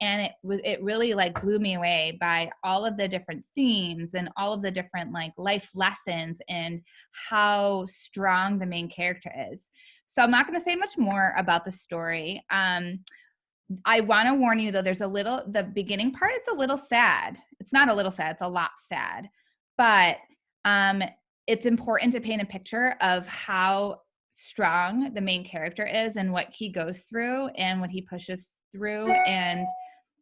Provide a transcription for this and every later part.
And it really like blew me away by all of the different themes and all of the different like life lessons and how strong the main character is. So I'm not going to say much more about the story. I want to warn you though, the beginning part is a little sad. It's not a little sad, it's a lot sad. But it's important to paint a picture of how strong the main character is and what he goes through and what he pushes through and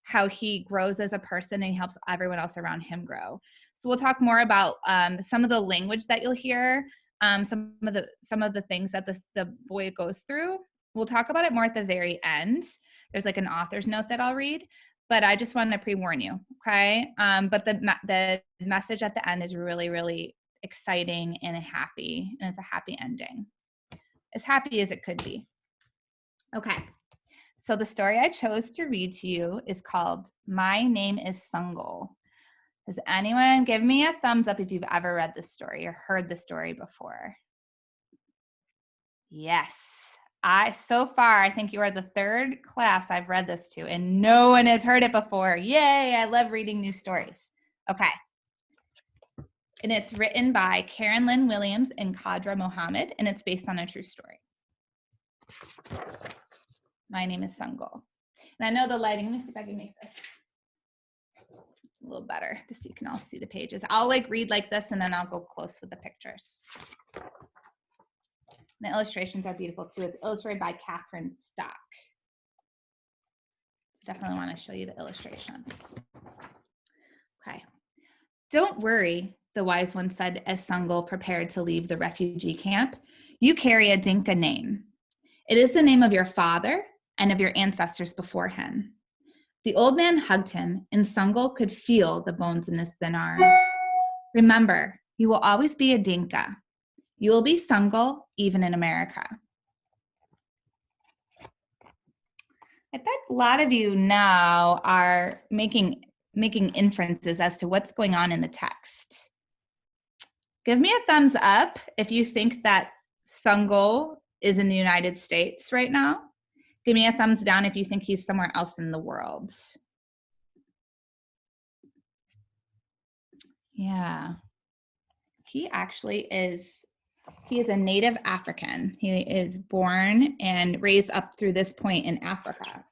how he grows as a person and he helps everyone else around him grow. So we'll talk more about some of the language that you'll hear, some of the things that the boy goes through. We'll talk about it more at the very end. There's like an author's note that I'll read, but I just want to pre-warn you, okay? But the message at the end is really, really exciting and happy, and it's a happy ending. As happy as it could be. Okay, so the story I chose to read to you is called My Name is Sangoel. Does anyone give me a thumbs up if you've ever read this story or heard the story before? Yes. So far, I think you are the third class I've read this to, and no one has heard it before. Yay, I love reading new stories. Okay. And it's written by Karen Lynn Williams and Khadra Mohammed, and it's based on a true story. My name is Sangoel. And I know the lighting, let me see if I can make this a little better, just so you can all see the pages. I'll like read like this, and then I'll go close with the pictures. The illustrations are beautiful too. It's illustrated by Catherine Stock. Definitely want to show you the illustrations. Okay. Don't worry, the wise one said as Sangoel prepared to leave the refugee camp. You carry a Dinka name. It is the name of your father and of your ancestors before him. The old man hugged him, and Sangoel could feel the bones in his thin arms. Remember, you will always be a Dinka. You will be Sangoel even in America. I bet a lot of you now are making inferences as to what's going on in the text. Give me a thumbs up if you think that Sangoel is in the United States right now. Give me a thumbs down if you think he's somewhere else in the world. Yeah. He actually is. He is a native African. He is born and raised up through this point in Africa.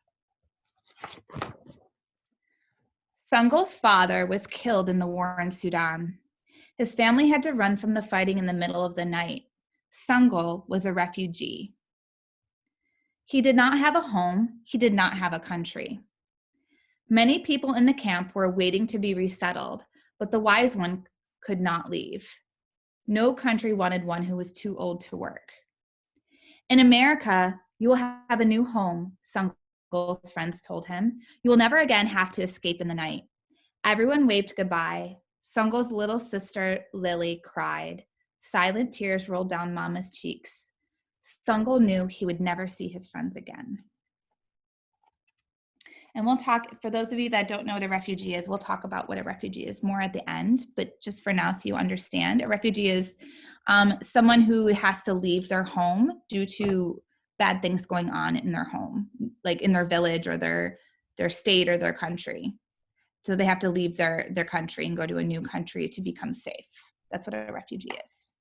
Sangoel's father was killed in the war in Sudan. His family had to run from the fighting in the middle of the night. Sangoel was a refugee. He did not have a home. He did not have a country. Many people in the camp were waiting to be resettled, but the wise one could not leave. No country wanted one who was too old to work. In America, you will have a new home, Sangoel's friends told him. You will never again have to escape in the night. Everyone waved goodbye. Sangoel's little sister, Lily, cried. Silent tears rolled down Mama's cheeks. Sangoel knew he would never see his friends again. And we'll talk, for those of you that don't know what a refugee is, we'll talk about what a refugee is more at the end, but just for now so you understand, a refugee is someone who has to leave their home due to bad things going on in their home, like in their village or their state or their country. So they have to leave their country and go to a new country to become safe. That's what a refugee is.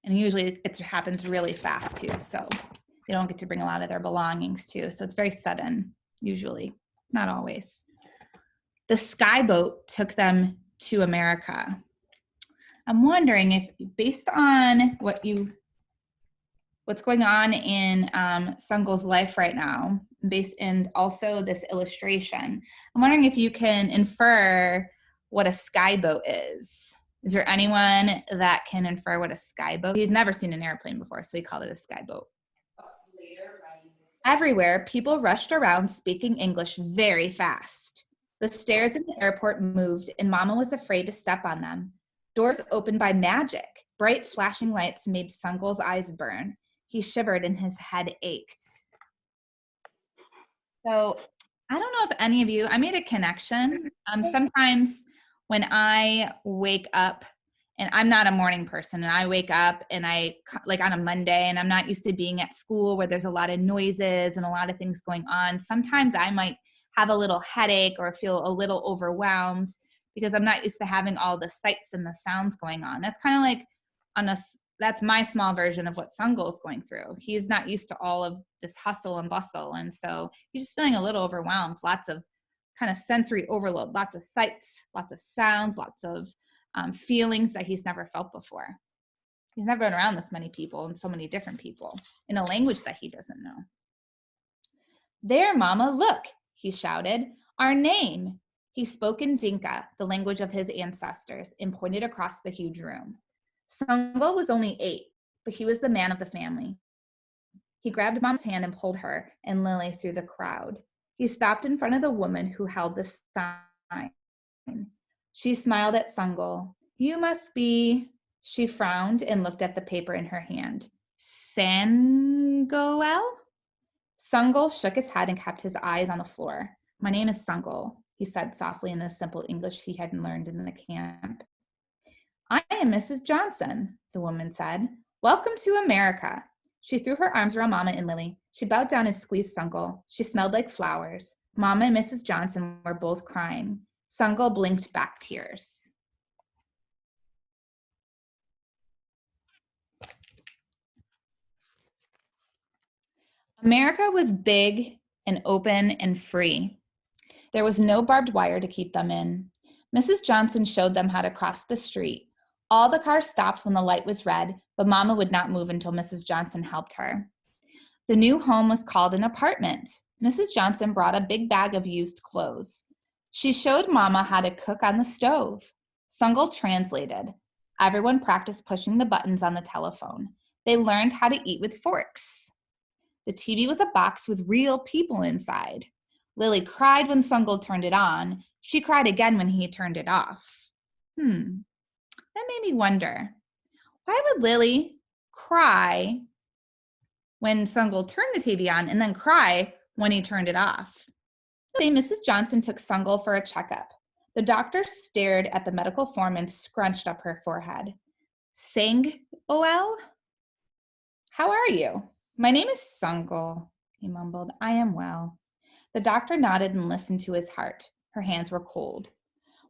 And usually it happens really fast too, so they don't get to bring a lot of their belongings too. So it's very sudden, usually, not always. The skyboat took them to America. I'm wondering if, based on what's going on in Sangoel's life right now, and also this illustration, I'm wondering if you can infer what a skyboat is. Is there anyone that can infer what a skyboat? He's never seen an airplane before, so he called it a skyboat. Everywhere, people rushed around speaking English very fast. The stairs in the airport moved, and Mama was afraid to step on them. Doors opened by magic. Bright flashing lights made Sangoel's eyes burn. He shivered and his head ached. So I don't know if any of you, I made a connection. Sometimes when I wake up And I'm not a morning person, and I wake up and I like on a Monday, and I'm not used to being at school where there's a lot of noises and a lot of things going on. Sometimes I might have a little headache or feel a little overwhelmed because I'm not used to having all the sights and the sounds going on. That's kind of like that's my small version of what Sangoel's going through. He's not used to all of this hustle and bustle, and so he's just feeling a little overwhelmed. Lots of kind of sensory overload, lots of sights, lots of sounds, lots of feelings that he's never felt before. He's never been around this many people and so many different people in a language that he doesn't know. There, Mama, look, he shouted. Our name. He spoke in Dinka, the language of his ancestors, and pointed across the huge room. Sangoel was only 8, but he was the man of the family. He grabbed Mom's hand and pulled her and Lily through the crowd. He stopped in front of the woman who held the sign. She smiled at Sangoel. You must be, she frowned and looked at the paper in her hand. Sangoel? Sangoel shook his head and kept his eyes on the floor. My name is Sangoel, he said softly in the simple English he had learned in the camp. I am Mrs. Johnson, the woman said. Welcome to America. She threw her arms around Mama and Lily. She bowed down and squeezed Sangoel. She smelled like flowers. Mama and Mrs. Johnson were both crying. Sangoel blinked back tears. America was big and open and free. There was no barbed wire to keep them in. Mrs. Johnson showed them how to cross the street. All the cars stopped when the light was red, but Mama would not move until Mrs. Johnson helped her. The new home was called an apartment. Mrs. Johnson brought a big bag of used clothes. She showed Mama how to cook on the stove. Sangoel translated. Everyone practiced pushing the buttons on the telephone. They learned how to eat with forks. The TV was a box with real people inside. Lily cried when Sangoel turned it on. She cried again when he turned it off. That made me wonder, why would Lily cry when Sangoel turned the TV on and then cry when he turned it off? Mrs. Johnson took Sangoel for a checkup. The doctor stared at the medical form and scrunched up her forehead. Sangoel? How are you? My name is Sangoel, he mumbled. I am well. The doctor nodded and listened to his heart. Her hands were cold.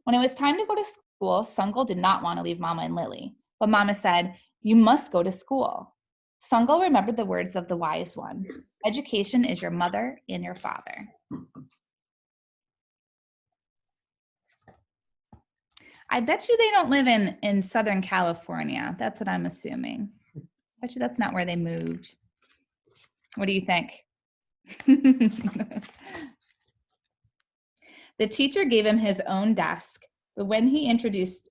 When it was time to go to school, Sangoel did not want to leave Mama and Lily. But Mama said, you must go to school. Sangoel remembered the words of the wise one. Education is your mother and your father. I bet you they don't live in Southern California. That's what I'm assuming. I bet you that's not where they moved. What do you think? The teacher gave him his own desk, but when she introduced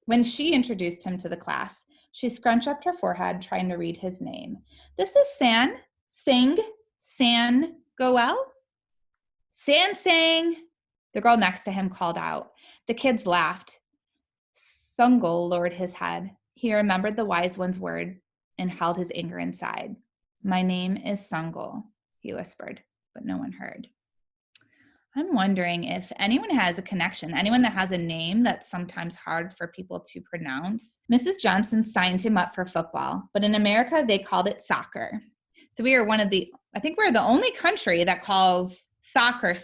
him to the class, she scrunched up her forehead trying to read his name. This is Sangoel? Sang. The girl next to him called out. The kids laughed. Sangoel lowered his head. He remembered the wise one's word and held his anger inside. My name is Sangoel, he whispered, but no one heard. I'm wondering if anyone has a connection, anyone that has a name that's sometimes hard for people to pronounce. Mrs. Johnson signed him up for football, but in America, they called it soccer. So we are I think we're the only country that calls soccer.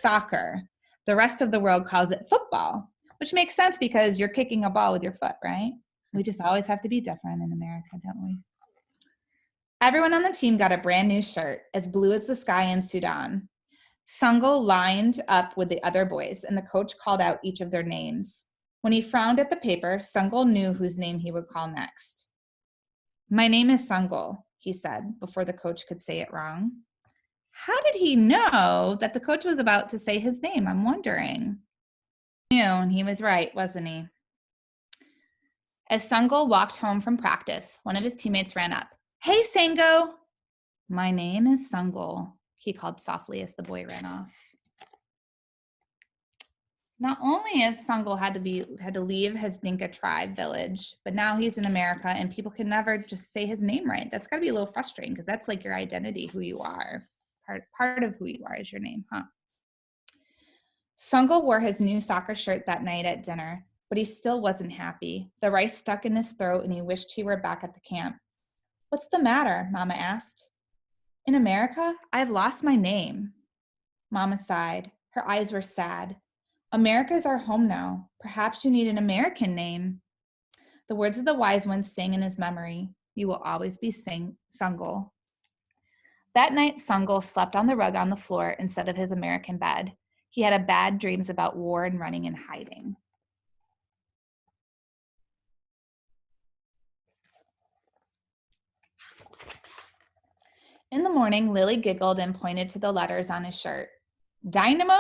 The rest of the world calls it football, which makes sense because you're kicking a ball with your foot, right? We just always have to be different in America, don't we? Everyone on the team got a brand new shirt, as blue as the sky in Sudan. Sangoel lined up with the other boys, and the coach called out each of their names. When he frowned at the paper, Sangoel knew whose name he would call next. My name is Sangoel, he said, before the coach could say it wrong. How did he know that the coach was about to say his name? I'm wondering. He knew, and he was right, wasn't he? As Sangoel walked home from practice, one of his teammates ran up. Hey, Sango. My name is Sangoel, he called softly as the boy ran off. Not only has Sangoel had to leave his Dinka tribe village, but now he's in America and people can never just say his name right. That's gotta be a little frustrating because that's like your identity, who you are. Part of who you are is your name, huh? Sangoel wore his new soccer shirt that night at dinner. But he still wasn't happy. The rice stuck in his throat and he wished he were back at the camp. What's the matter? Mama asked. In America, I've lost my name. Mama sighed. Her eyes were sad. America is our home now. Perhaps you need an American name. The words of the wise one sang in his memory. You will always be Sangoel. That night, Sangoel slept on the rug on the floor instead of his American bed. He had bad dreams about war and running and hiding. In the morning, Lily giggled and pointed to the letters on his shirt. Dynamo?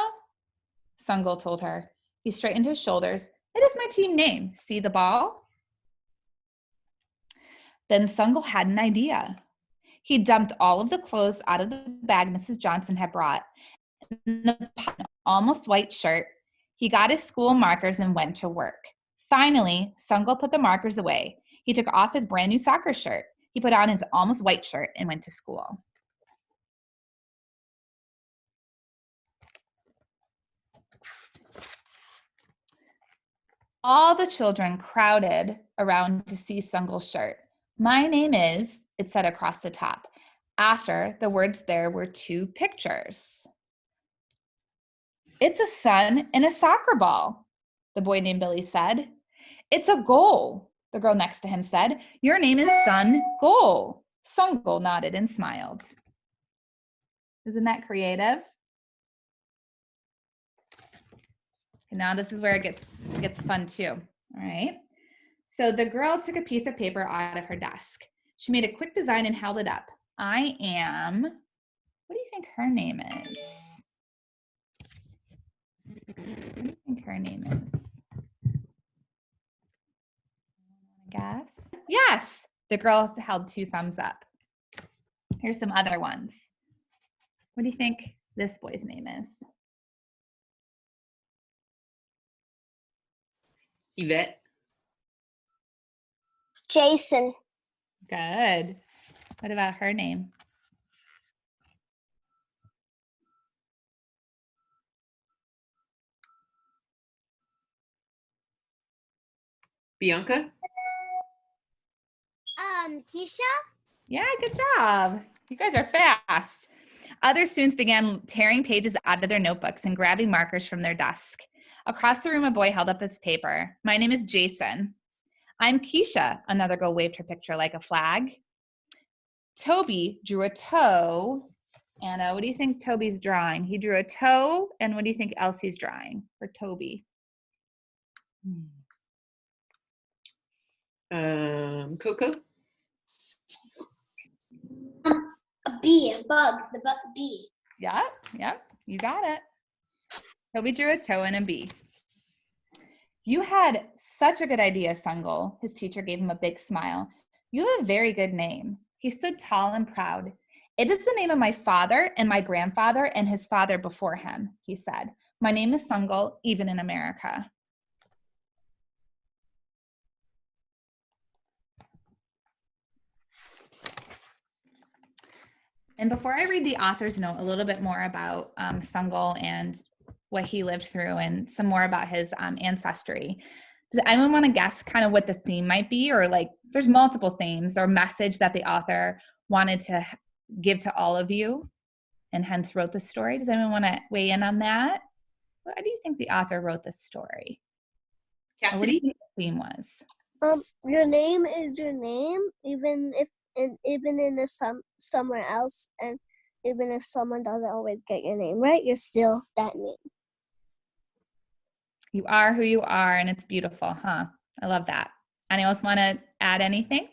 Sangoel told her. He straightened his shoulders. It is my team name. See the ball? Then Sangoel had an idea. He dumped all of the clothes out of the bag Mrs. Johnson had brought. In the almost white shirt, he got his school markers and went to work. Finally, Sangoel put the markers away. He took off his brand new soccer shirt. He put on his almost white shirt and went to school. All the children crowded around to see Sangoel's shirt. My name is, it said across the top. After the words there were two pictures. It's a sun and a soccer ball, the boy named Billy said. It's a goal, the girl next to him said. Your name is Sangoel. Sangoel nodded and smiled. Isn't that creative? And now this is where it gets fun too, all right? So the girl took a piece of paper out of her desk. She made a quick design and held it up. I am, what do you think her name is? What do you think her name is? Guess? Yes, the girl held two thumbs up. Here's some other ones. What do you think this boy's name is? Yvette. Jason. Good. What about her name? Bianca. Keisha? Yeah, good job. You guys are fast. Other students began tearing pages out of their notebooks and grabbing markers from their desk. Across the room, a boy held up his paper. My name is Jason. I'm Keisha. Another girl waved her picture like a flag. Toby drew a toe. Anna, what do you think Toby's drawing? He drew a toe, and what do you think else he's drawing for Toby? Coco. A bee, a bug, the bee. Yep, you got it. Toby drew a toe and a bee. You had such a good idea, Sangoel. His teacher gave him a big smile. You have a very good name. He stood tall and proud. It is the name of my father and my grandfather and his father before him, he said. My name is Sangoel, even in America. And before I read the author's note a little bit more about Sangoel and what he lived through and some more about his ancestry, does anyone want to guess kind of what the theme might be? Or like there's multiple themes or message that the author wanted to give to all of you and hence wrote the story. Does anyone want to weigh in on that? Why do you think the author wrote this story? Cassidy. What do you think the theme was? Your name is your name, even in somewhere else, and even if someone doesn't always get your name right, you're still that name. You are who you are, and it's beautiful, huh? I love that. Anyone else want to add anything?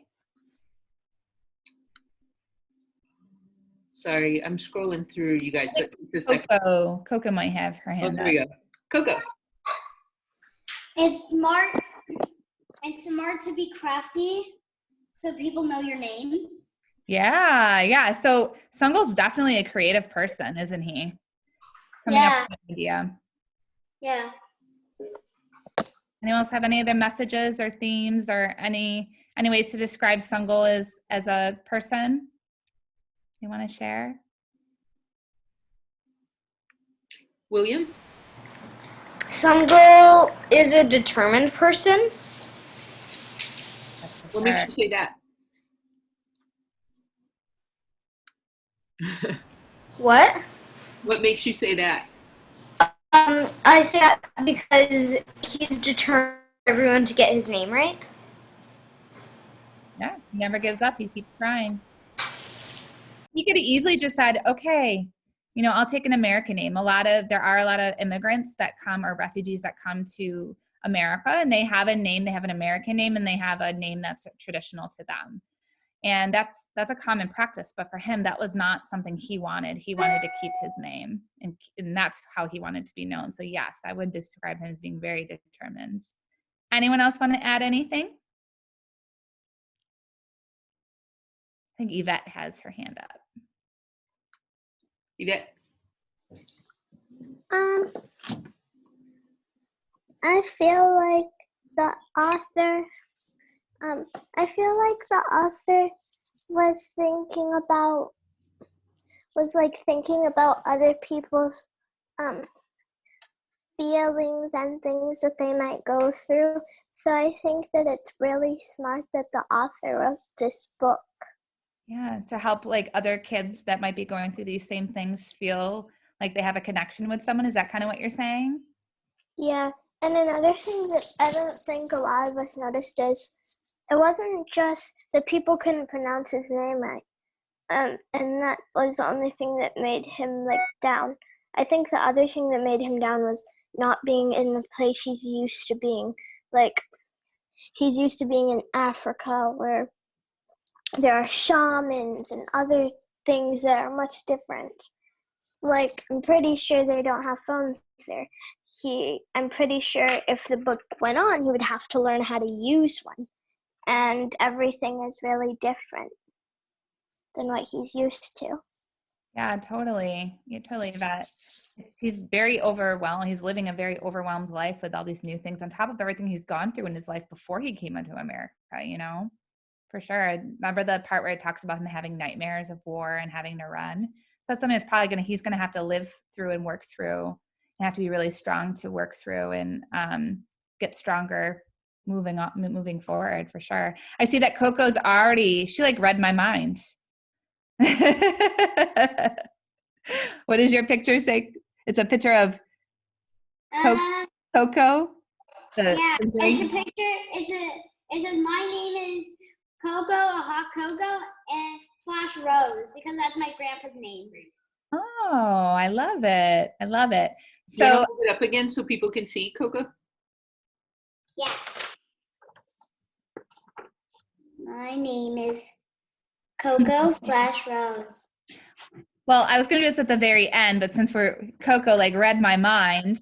Sorry, I'm scrolling through, you guys. Just a second. Coco might have her hand there up. we go. Coco. It's smart. It's smart to be crafty so people know your name. Yeah. So Sangoel's definitely a creative person, isn't he? Coming up with an idea. Yeah. Anyone else have any other messages or themes or any ways to describe Sangoel as a person you want to share? William. Sangoel is a determined person. That's for What sure. makes you say that? What? What makes you say that? I say that because he's determined everyone to get his name right. Yeah, he never gives up. He keeps trying. He could have easily just said, okay, you know, I'll take an American name. There are a lot of immigrants that come, or refugees that come to America, and they have a name, they have an American name, and they have a name that's traditional to them. And that's a common practice. But for him, that was not something he wanted. He wanted to keep his name, and that's how he wanted to be known. So yes, I would describe him as being very determined. Anyone else want to add anything? I think Yvette has her hand up. Yvette? I feel like the author was thinking about other people's feelings and things that they might go through. So I think that it's really smart that the author wrote this book. Yeah, to help like other kids that might be going through these same things feel like they have a connection with someone. Is that kind of what you're saying? Yeah, and another thing that I don't think a lot of us noticed is it wasn't just that people couldn't pronounce his name right, and that was the only thing that made him down. I think the other thing that made him down was not being in the place he's used to being. Like, he's used to being in Africa where there are shamans and other things that are much different. Like, I'm pretty sure they don't have phones there. I'm pretty sure if the book went on, he would have to learn how to use one. And everything is really different than what he's used to. Yeah, totally. Yeah, totally. That he's very overwhelmed. He's living a very overwhelmed life with all these new things on top of everything he's gone through in his life before he came into America, you know, for sure. I remember the part where it talks about him having nightmares of war and having to run. So that's something that's probably he's going to have to live through and work through, and have to be really strong to work through and get stronger moving forward, for sure. I see that Coco's she read my mind. What does your picture say? It's a picture of Coco. Yeah, it's a picture. It says my name is Coco, a hot cocoa, and / Rose, because that's my grandpa's name. Oh, I love it. I love it. Do you So want to move it up again so people can see Coco? Yeah. My name is Coco / Rose. well, I was going to do this at the very end, but since Coco read my mind.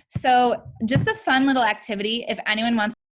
So just a fun little activity. If anyone wants